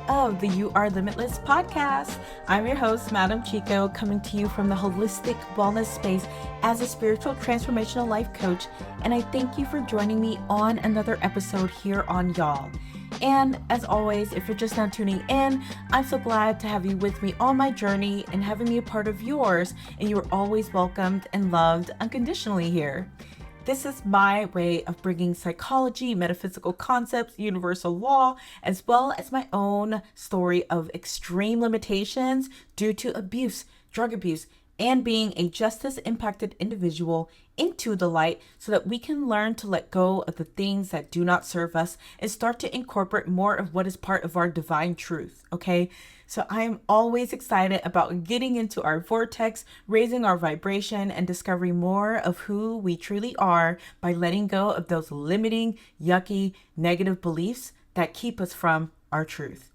of the You Are Limitless podcast. I'm your host, Madam Chiko, coming to you from the holistic wellness space as a spiritual transformational life coach. And I thank you for joining me on another episode here on YALL. And as always, if you're just now tuning in, I'm so glad to have you with me on my journey and having me a part of yours. And you are always welcomed and loved unconditionally here. This is my way of bringing psychology, metaphysical concepts, universal law, as well as my own story of extreme limitations due to abuse, drug abuse, and being a justice impacted individual into the light so that we can learn to let go of the things that do not serve us and start to incorporate more of what is part of our divine truth, okay? So I am always excited about getting into our vortex, raising our vibration, and discovering more of who we truly are by letting go of those limiting, yucky, negative beliefs that keep us from our truth.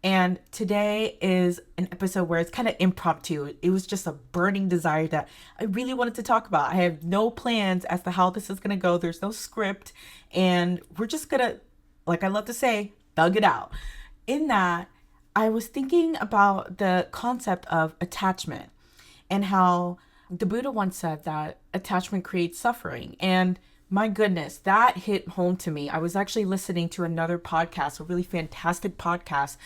And today is an episode where it's kind of impromptu. It was just a burning desire that I really wanted to talk about. I have no plans as to how this is going to go. There's no script. And we're just going to, like I love to say, thug it out. In that, I was thinking about the concept of attachment and how the Buddha once said that attachment creates suffering. And my goodness, that hit home to me. I was actually listening to another podcast, a really fantastic podcast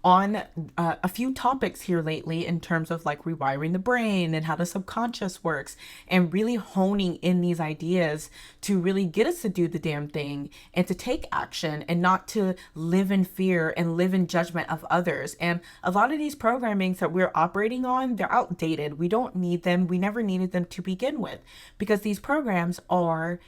on a few topics here lately in terms of like rewiring the brain and how the subconscious works and really honing in these ideas to really get us to do the damn thing and to take action and not to live in fear and live in judgment of others. And a lot of these programmings that we're operating on, they're outdated. We don't need them. We never needed them to begin with because these programs are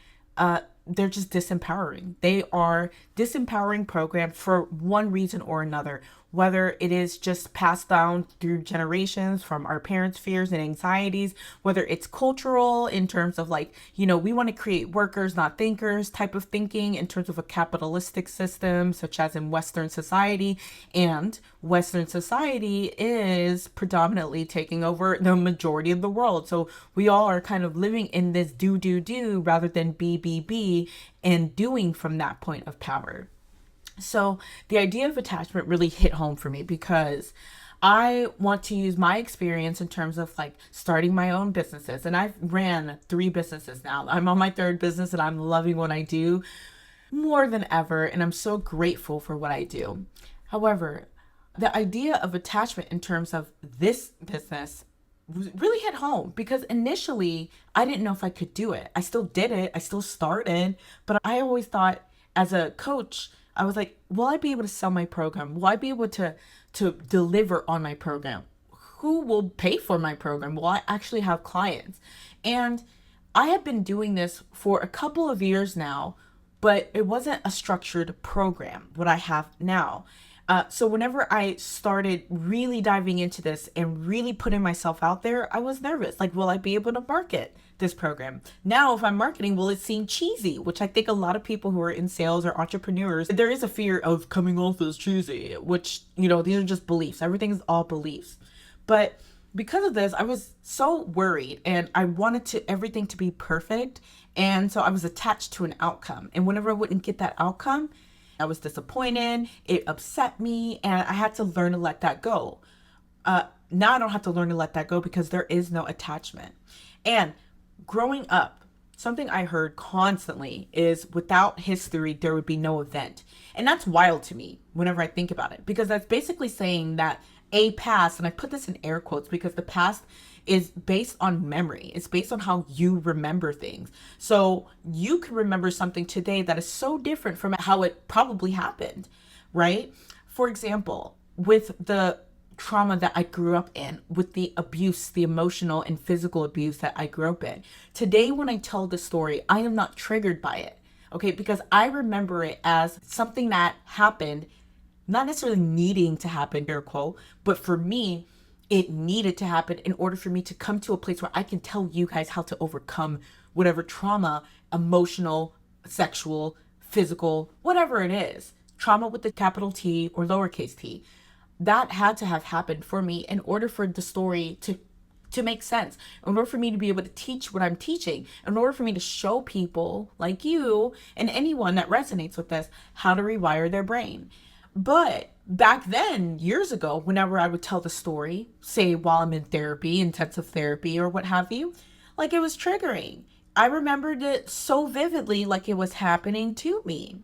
they're just disempowering. They are disempowering programs for one reason or another, whether it is just passed down through generations from our parents' fears and anxieties, whether it's cultural in terms of like, we want to create workers, not thinkers type of thinking in terms of a capitalistic system, such as in Western society. And Western society is predominantly taking over the majority of the world. So we all are kind of living in this do rather than be and doing from that point of power. So the idea of attachment really hit home for me because I want to use my experience in terms of like starting my own businesses. And I've ran 3 businesses now. I'm on my 3rd business and I'm loving what I do more than ever. And I'm so grateful for what I do. However, the idea of attachment in terms of this business really hit home because initially I didn't know if I could do it. I still did it. I still started, but I always thought as a coach, I was like, will I be able to sell my program? Will I be able to deliver on my program? Who will pay for my program? Will I actually have clients? And I have been doing this for a couple of years now, but it wasn't a structured program, what I have now. So whenever I started really diving into this and really putting myself out there, I was nervous. Like, will I be able to market this program? Now, if I'm marketing, will it seem cheesy? Which I think a lot of people who are in sales or entrepreneurs, there is a fear of coming off as cheesy, which, these are just beliefs. Everything is all beliefs. But because of this, I was so worried and I wanted everything to be perfect. And so I was attached to an outcome. And whenever I wouldn't get that outcome, I was disappointed, it upset me, and I had to learn to let that go. Now I don't have to learn to let that go because there is no attachment. And growing up, something I heard constantly is without history, there would be no event. And that's wild to me whenever I think about it, because that's basically saying that a past, and I put this in air quotes because the past is based on memory. It's based on how you remember things. So you can remember something today that is so different from how it probably happened, right? For example, with the trauma that I grew up in, with the abuse, the emotional and physical abuse that I grew up in. Today, when I tell the story, I am not triggered by it, okay? Because I remember it as something that happened, not necessarily needing to happen, air quote, but for me, it needed to happen in order for me to come to a place where I can tell you guys how to overcome whatever trauma, emotional, sexual, physical, whatever it is, trauma with the capital T or lowercase t, that had to have happened for me in order for the story to make sense, in order for me to be able to teach what I'm teaching, in order for me to show people like you and anyone that resonates with this how to rewire their brain. But back then, years ago, whenever I would tell the story, say while I'm in therapy, intensive therapy or what have you, like it was triggering. I remembered it so vividly, like it was happening to me.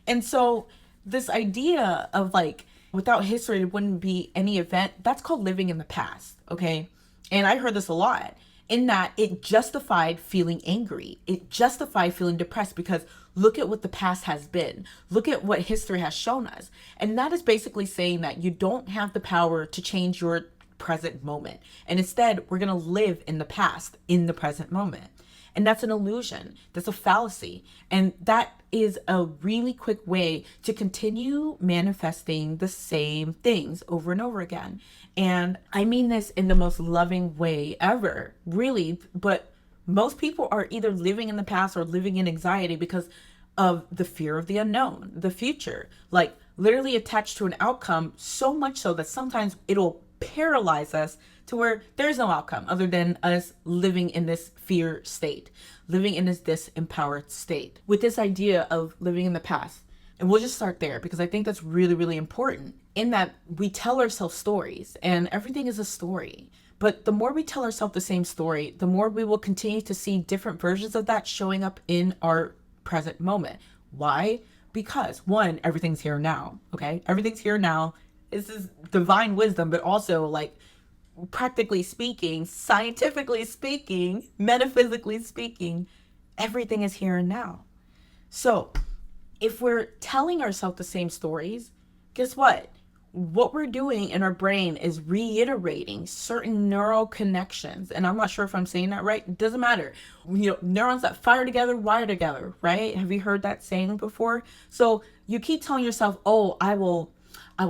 And so this idea of like, without history, there wouldn't be any event, that's called living in the past. Okay. And I heard this a lot, in that it justified feeling angry. It justified feeling depressed because look at what the past has been. Look at what history has shown us. And that is basically saying that you don't have the power to change your present moment. And instead, we're going to live in the past, in the present moment. And that's an illusion. That's a fallacy. And that is a really quick way to continue manifesting the same things over and over again. And I mean this in the most loving way ever, really. But most people are either living in the past or living in anxiety because of the fear of the unknown, the future, like literally attached to an outcome, so much so that sometimes it'll paralyze us to where there's no outcome other than us living in this fear state, living in this disempowered state with this idea of living in the past. And we'll just start there because I think that's really, really important, in that we tell ourselves stories and everything is a story. But the more we tell ourselves the same story, the more we will continue to see different versions of that showing up in our present moment. Why? Because one, everything's here now. Okay. Everything's here now. This is divine wisdom, but also like practically speaking, scientifically speaking, metaphysically speaking, everything is here and now. So if we're telling ourselves the same stories, guess what? What we're doing in our brain is reiterating certain neural connections. And I'm not sure if I'm saying that right. It doesn't matter. Neurons that fire together, wire together, right? Have you heard that saying before? So you keep telling yourself, oh, I will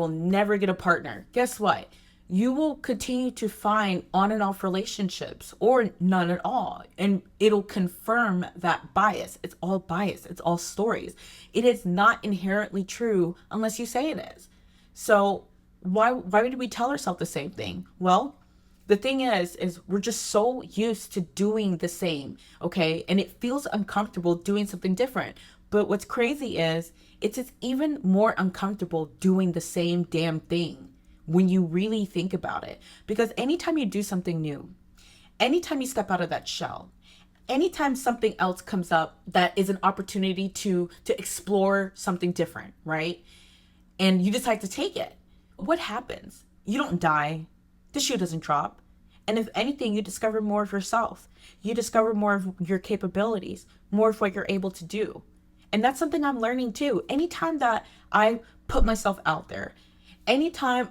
never get a partner. Guess what? You will continue to find on and off relationships or none at all. And it'll confirm that bias. It's all bias. It's all stories. It is not inherently true unless you say it is. So why would we tell ourselves the same thing? Well, the thing is we're just so used to doing the same, okay? And it feels uncomfortable doing something different. But what's crazy is it's even more uncomfortable doing the same damn thing when you really think about it. Because anytime you do something new, anytime you step out of that shell, anytime something else comes up that is an opportunity to explore something different, right? And you decide to take it, what happens? You don't die. The shoe doesn't drop. And if anything, you discover more of yourself. You discover more of your capabilities, more of what you're able to do. And that's something I'm learning too. Anytime that I put myself out there, it's not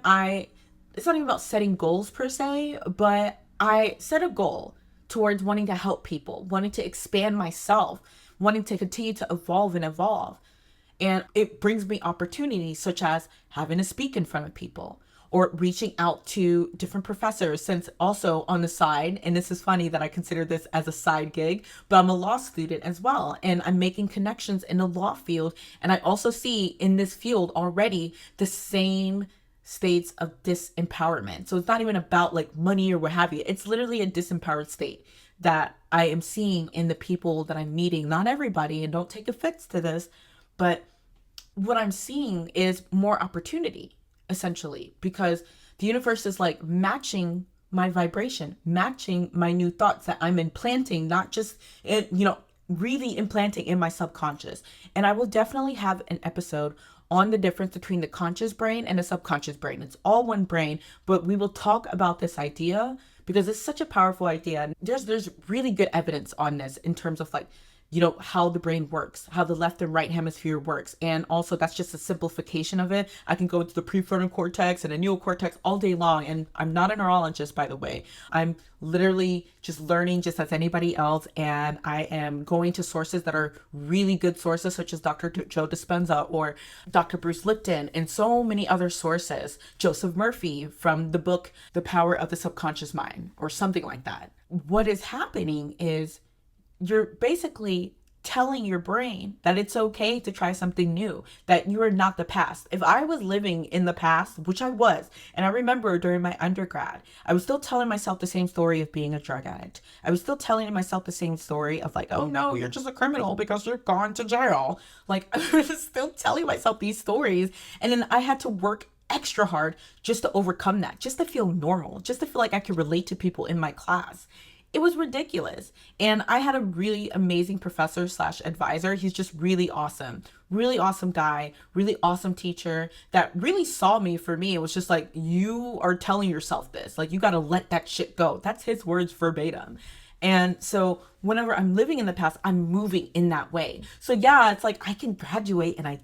even about setting goals per se, but I set a goal towards wanting to help people, wanting to expand myself, wanting to continue to evolve and evolve. And it brings me opportunities such as having to speak in front of people or reaching out to different professors, since also on the side, and this is funny that I consider this as a side gig, but I'm a law student as well. And I'm making connections in the law field. And I also see in this field already the same states of disempowerment. So it's not even about like money or what have you. It's literally a disempowered state that I am seeing in the people that I'm meeting. Not everybody, and don't take offense to this, but what I'm seeing is more opportunity, essentially, because the universe is like matching my vibration, matching my new thoughts that I'm implanting, not just, really implanting in my subconscious. And I will definitely have an episode on the difference between the conscious brain and the subconscious brain. It's all one brain, but we will talk about this idea because it's such a powerful idea. There's really good evidence on this in terms of like, how the brain works, how the left and right hemisphere works. And also that's just a simplification of it. I can go into the prefrontal cortex and the neocortex all day long. And I'm not a neurologist, by the way. I'm literally just learning just as anybody else. And I am going to sources that are really good sources, such as Dr. Joe Dispenza or Dr. Bruce Lipton and so many other sources. Joseph Murphy from the book, The Power of the Subconscious Mind, or something like that. What is happening is you're basically telling your brain that it's okay to try something new, that you are not the past. If I was living in the past, which I was, and I remember during my undergrad, I was still telling myself the same story of being a drug addict. I was still telling myself the same story of like, oh no, you're just a criminal because you're gone to jail. Like I was still telling myself these stories. And then I had to work extra hard just to overcome that, just to feel normal, just to feel like I could relate to people in my class. It was ridiculous. And I had a really amazing professor slash advisor. He's just really awesome guy, really awesome teacher that really saw me for me. It was just like, you are telling yourself this, like, you got to let that shit go. That's his words verbatim. And so whenever I'm living in the past, I'm moving in that way. So yeah, it's like I can graduate, and I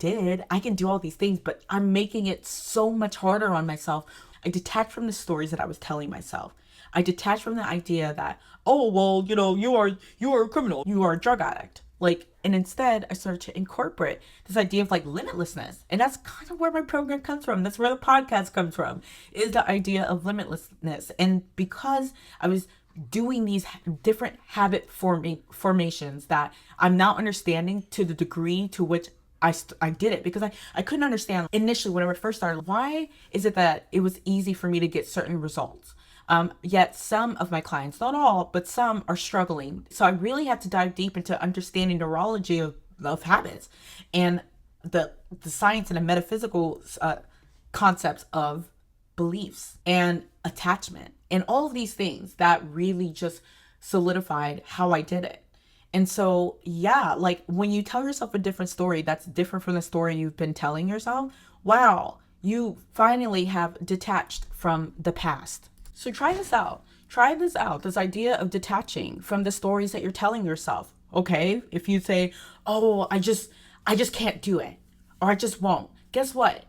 can do all these things, but I'm making it so much harder on myself. I detached from the stories that I was telling myself. I detached from the idea that, oh, well, you are a criminal, you are a drug addict. Like, and instead I started to incorporate this idea of like limitlessness. And that's kind of where my program comes from. That's where the podcast comes from, is the idea of limitlessness. And because I was doing these different habit formations that I'm now understanding to the degree to which I did it, because I couldn't understand initially when I first started, why is it that it was easy for me to get certain results? Yet some of my clients, not all, but some are struggling. So I really had to dive deep into understanding neurology of habits and the science and the metaphysical concepts of beliefs and attachment and all of these things that really just solidified how I did it. And so, yeah, like when you tell yourself a different story that's different from the story you've been telling yourself, wow, you finally have detached from the past. So try this out. This idea of detaching from the stories that you're telling yourself. Okay, if you say, oh, I just can't do it, or I just won't. Guess what?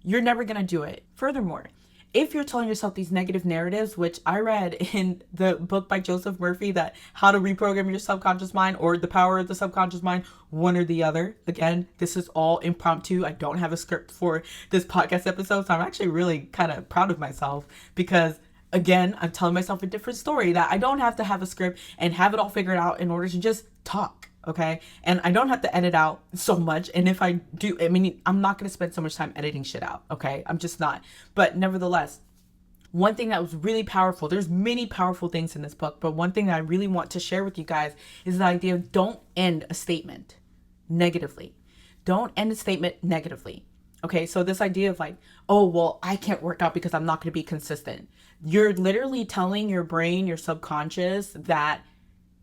You're never going to do it. Furthermore, if you're telling yourself these negative narratives, which I read in the book by Joseph Murphy, that How to Reprogram Your Subconscious Mind, or The Power of the Subconscious Mind, one or the other. Again, this is all impromptu. I don't have a script for this podcast episode, so I'm actually really kind of proud of myself, because again, I'm telling myself a different story, that I don't have to have a script and have it all figured out in order to just talk. Okay. And I don't have to edit out so much. And if I do, I mean, I'm not going to spend so much time editing shit out. Okay. I'm just not. But nevertheless, one thing that was really powerful, there's many powerful things in this book, but one thing that I really want to share with you guys is the idea of don't end a statement negatively. Don't end a statement negatively. Okay. So this idea of like, oh, well, I can't work out because I'm not going to be consistent. You're literally telling your brain, your subconscious, that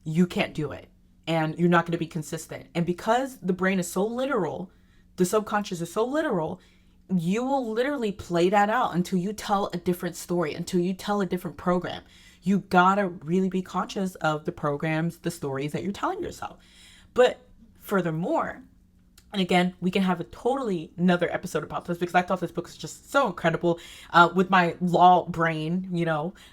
you can't do it and you're not going to be consistent. And because the brain is so literal, the subconscious is so literal, you will literally play that out until you tell a different story, until you tell a different program. You gotta really be conscious of the programs, the stories that you're telling yourself. But furthermore, and again, we can have a totally another episode about this, because I thought this book was just so incredible. With my law brain,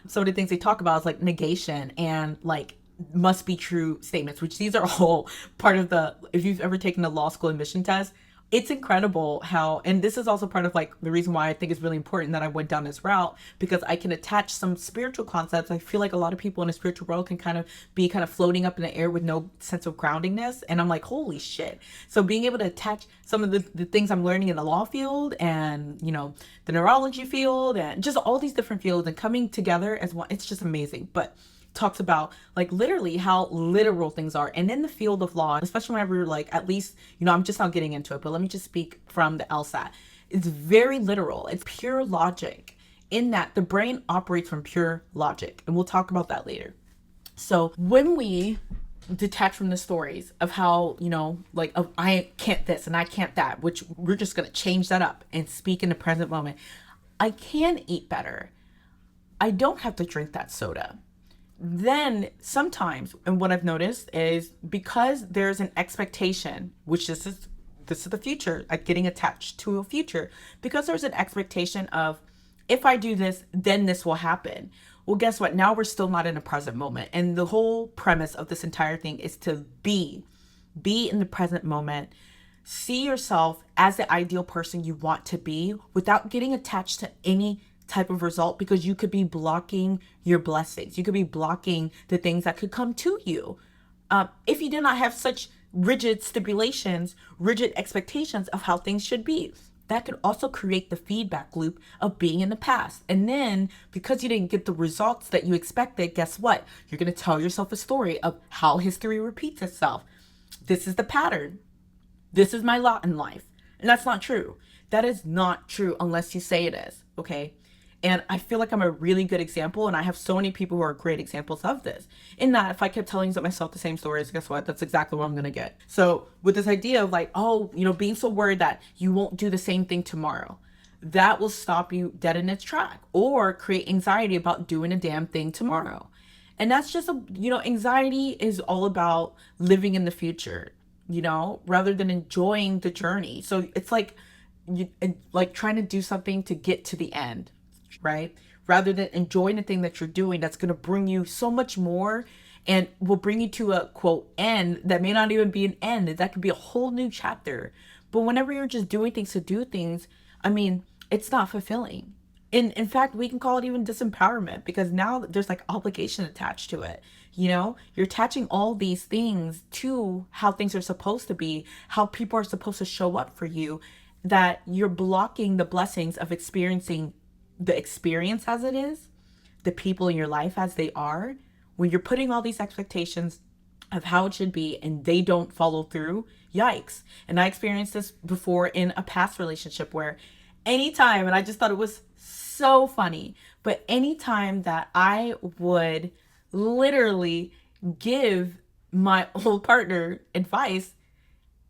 some of the things they talk about is like negation and like must be true statements, which these are all part of if you've ever taken the law school admission test, it's incredible how, and this is also part of like the reason why I think it's really important that I went down this route, because I can attach some spiritual concepts. I feel like a lot of people in the spiritual world can kind of floating up in the air with no sense of groundingness. And I'm like, holy shit. So being able to attach some of the things I'm learning in the law field and, the neurology field and just all these different fields and coming together as one, it's just amazing. But talks about like literally how literal things are. And in the field of law, especially whenever you're like, at least, I'm just not getting into it, but let me just speak from the LSAT. It's very literal. It's pure logic, in that the brain operates from pure logic. And we'll talk about that later. So when we detach from the stories of how, of I can't this and I can't that, which we're just going to change that up and speak in the present moment. I can eat better. I don't have to drink that soda. Then sometimes, and what I've noticed is, because there's an expectation, which this is the future, like getting attached to a future, because there's an expectation of, if I do this, then this will happen. Well, guess what? Now we're still not in a present moment. And the whole premise of this entire thing is to be in the present moment. See yourself as the ideal person you want to be without getting attached to any type of result, because you could be blocking your blessings. You could be blocking the things that could come to you. If you do not have such rigid stipulations, rigid expectations of how things should be, that could also create the feedback loop of being in the past. And then because you didn't get the results that you expected, guess what? You're going to tell yourself a story of how history repeats itself. This is the pattern. This is my lot in life. And that's not true. That is not true unless you say it is, okay? And I feel like I'm a really good example, and I have so many people who are great examples of this. In that, if I kept telling myself the same stories, guess what? That's exactly what I'm gonna get. So with this idea of like, oh, being so worried that you won't do the same thing tomorrow, that will stop you dead in its track or create anxiety about doing a damn thing tomorrow. And that's just anxiety is all about living in the future, rather than enjoying the journey. So it's like like trying to do something to get to the end, right? Rather than enjoying the thing that you're doing that's going to bring you so much more and will bring you to a quote end that may not even be an end. That could be a whole new chapter. But whenever you're just doing things to do things, I mean, it's not fulfilling. In fact, we can call it even disempowerment, because now there's like obligation attached to it. You're attaching all these things to how things are supposed to be, how people are supposed to show up for you, that you're blocking the blessings of experiencing the experience as it is, the people in your life as they are. When you're putting all these expectations of how it should be and they don't follow through, yikes. And I experienced this before in a past relationship where anytime, and I just thought it was so funny, but anytime that I would literally give my old partner advice,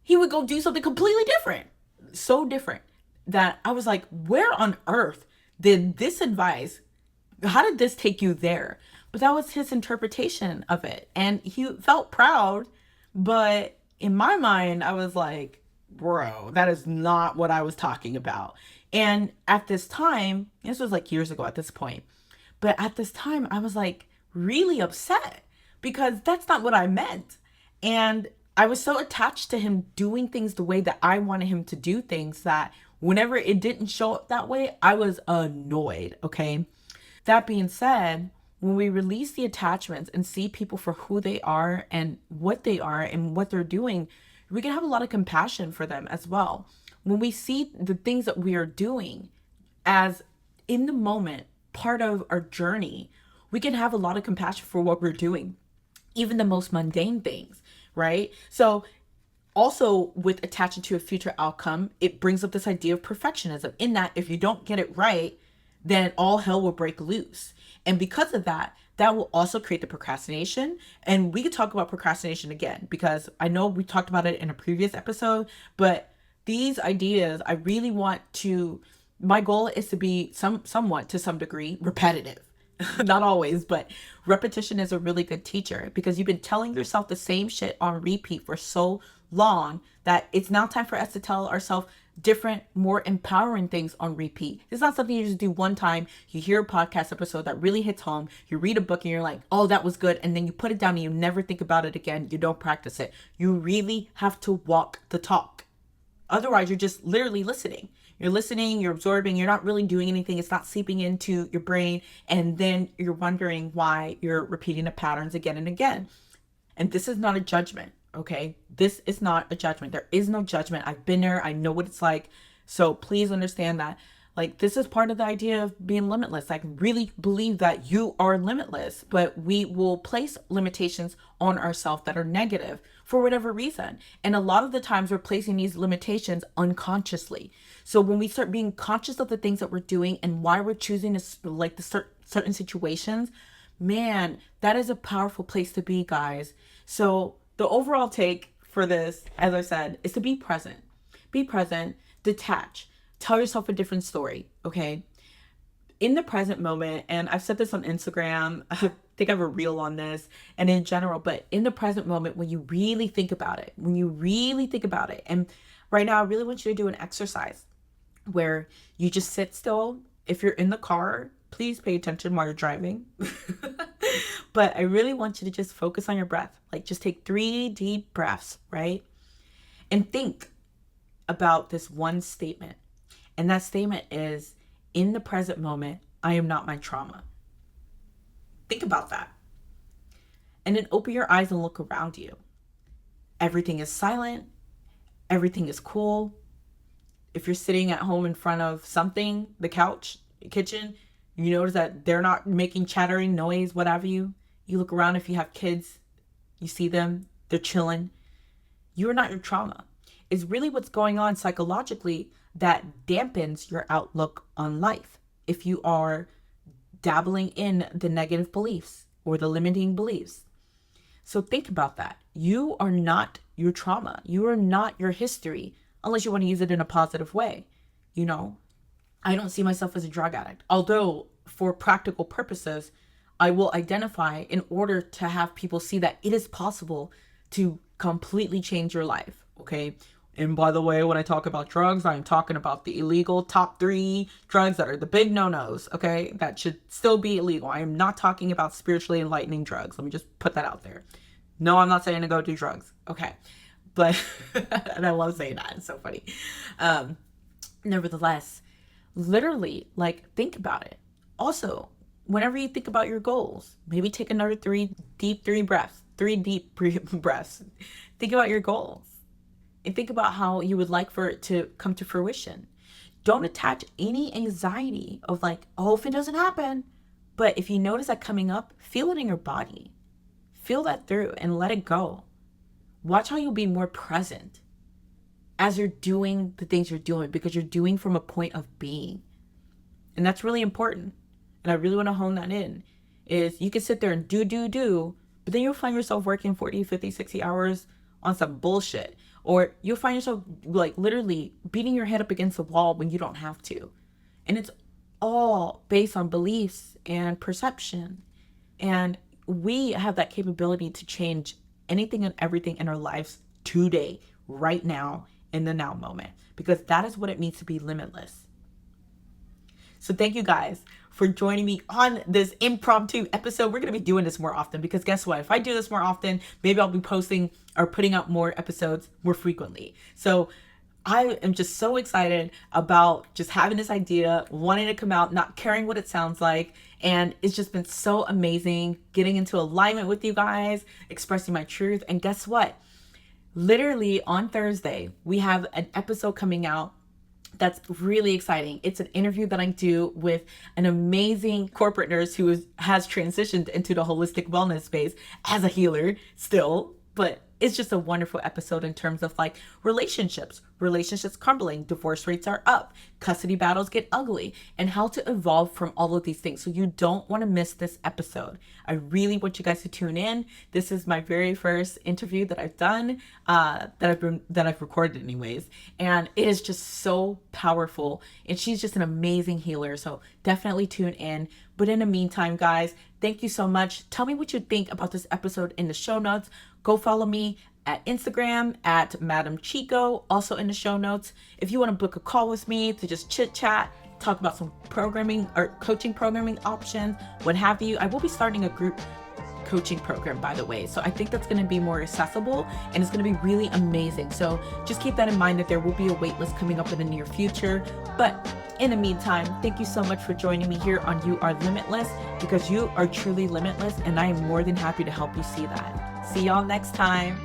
he would go do something completely different. So different that I was like, where on earth did this advice, how did this take you there? But that was his interpretation of it. And he felt proud. But in my mind, I was like, bro, that is not what I was talking about. And at this time, this was like years ago at this point, but at this time I was like really upset because that's not what I meant. And I was so attached to him doing things the way that I wanted him to do things that whenever it didn't show up that way, I was annoyed, okay? That being said, when we release the attachments and see people for who they are and what they're doing, we can have a lot of compassion for them as well. When we see the things that we are doing as in the moment, part of our journey, we can have a lot of compassion for what we're doing, even the most mundane things, right? So also with attaching to a future outcome, it brings up this idea of perfectionism, in that if you don't get it right, then all hell will break loose. And because of that, that will also create the procrastination. And we could talk about procrastination again, because I know we talked about it in a previous episode, but these ideas, I really want to, my goal is to be somewhat to some degree repetitive. Not always, but repetition is a really good teacher, because you've been telling yourself the same shit on repeat for so long that it's now time for us to tell ourselves different, more empowering things on repeat. It's not something you just do one time. You hear a podcast episode that really hits home. You read a book and you're like, oh, that was good. And then you put it down and you never think about it again. You don't practice it. You really have to walk the talk. Otherwise, you're just literally listening. You're listening, you're absorbing, you're not really doing anything. It's not seeping into your brain. And then you're wondering why you're repeating the patterns again and again. And this is not a judgment, okay? This is not a judgment. There is no judgment. I've been there. I know what it's like. So please understand that. Like, this is part of the idea of being limitless. I really believe that you are limitless, but we will place limitations on ourselves that are negative for whatever reason. And a lot of the times we're placing these limitations unconsciously. So when we start being conscious of the things that we're doing and why we're choosing to, like, the certain situations, man, that is a powerful place to be, guys. So the overall take for this, as I said, is to be present. Be present, detach. Tell yourself a different story, okay? In the present moment, and I've said this on Instagram, I think I have a reel on this, and in general, but in the present moment, when you really think about it, and right now I really want you to do an exercise where you just sit still. If you're in the car, please pay attention while you're driving. But I really want you to just focus on your breath. Like, just take 3 deep breaths, right? And think about this one statement. And that statement is, in the present moment, I am not my trauma. Think about that. And then open your eyes and look around you. Everything is silent. Everything is cool. If you're sitting at home in front of something, the couch, the kitchen, you notice that they're not making chattering noise, what have you. You look around, if you have kids, you see them, they're chilling. You are not your trauma. It's really what's going on psychologically that dampens your outlook on life. If you are dabbling in the negative beliefs or the limiting beliefs. So think about that. You are not your trauma. You are not your history, unless you want to use it in a positive way. You know, I don't see myself as a drug addict, although for practical purposes, I will identify in order to have people see that it is possible to completely change your life. Okay. And by the way, when I talk about drugs, I'm talking about the illegal top 3 drugs that are the big no-nos, okay? That should still be illegal. I am not talking about spiritually enlightening drugs. Let me just put that out there. No, I'm not saying to go do drugs, okay? But, and I love saying that, it's so funny. Nevertheless, literally, like, think about it. Also, whenever you think about your goals, maybe take another 3 deep breaths. Think about your goals. And think about how you would like for it to come to fruition. Don't attach any anxiety of like, oh, if it doesn't happen. But if you notice that coming up, feel it in your body. Feel that through and let it go. Watch how you'll be more present as you're doing the things you're doing, because you're doing from a point of being. And that's really important. And I really want to hone that in, is you can sit there and do, but then you'll find yourself working 40, 50, 60 hours on some bullshit. Or you'll find yourself like literally beating your head up against the wall when you don't have to. And it's all based on beliefs and perception. And we have that capability to change anything and everything in our lives today, right now, in the now moment, because that is what it means to be limitless. So thank you guys for joining me on this impromptu episode. We're going to be doing this more often, because guess what? If I do this more often, maybe I'll be posting or putting out more episodes more frequently. So I am just so excited about just having this idea, wanting to come out, not caring what it sounds like. And it's just been so amazing getting into alignment with you guys, expressing my truth. And guess what? Literally on Thursday, we have an episode coming out that's really exciting. It's an interview that I do with an amazing corporate nurse who has transitioned into the holistic wellness space as a healer still, but it's just a wonderful episode in terms of like relationships crumbling, divorce rates are up, custody battles get ugly, and how to evolve from all of these things. So you don't want to miss this episode. I really want you guys to tune in. This is my very first interview that I've done, that I've recorded anyways, and it is just so powerful. And she's just an amazing healer. So definitely tune in. But in the meantime, guys, thank you so much. Tell me what you think about this episode in the show notes. Go follow me at Instagram at Madam Chiko, also in the show notes. If you want to book a call with me to just chit chat, talk about some programming or coaching programming options, what have you. I will be starting a group coaching program, by the way. So I think that's going to be more accessible and it's going to be really amazing. So just keep that in mind, that there will be a wait list coming up in the near future. But in the meantime, thank you so much for joining me here on You Are Limitless, because you are truly limitless, and I am more than happy to help you see that. See y'all next time.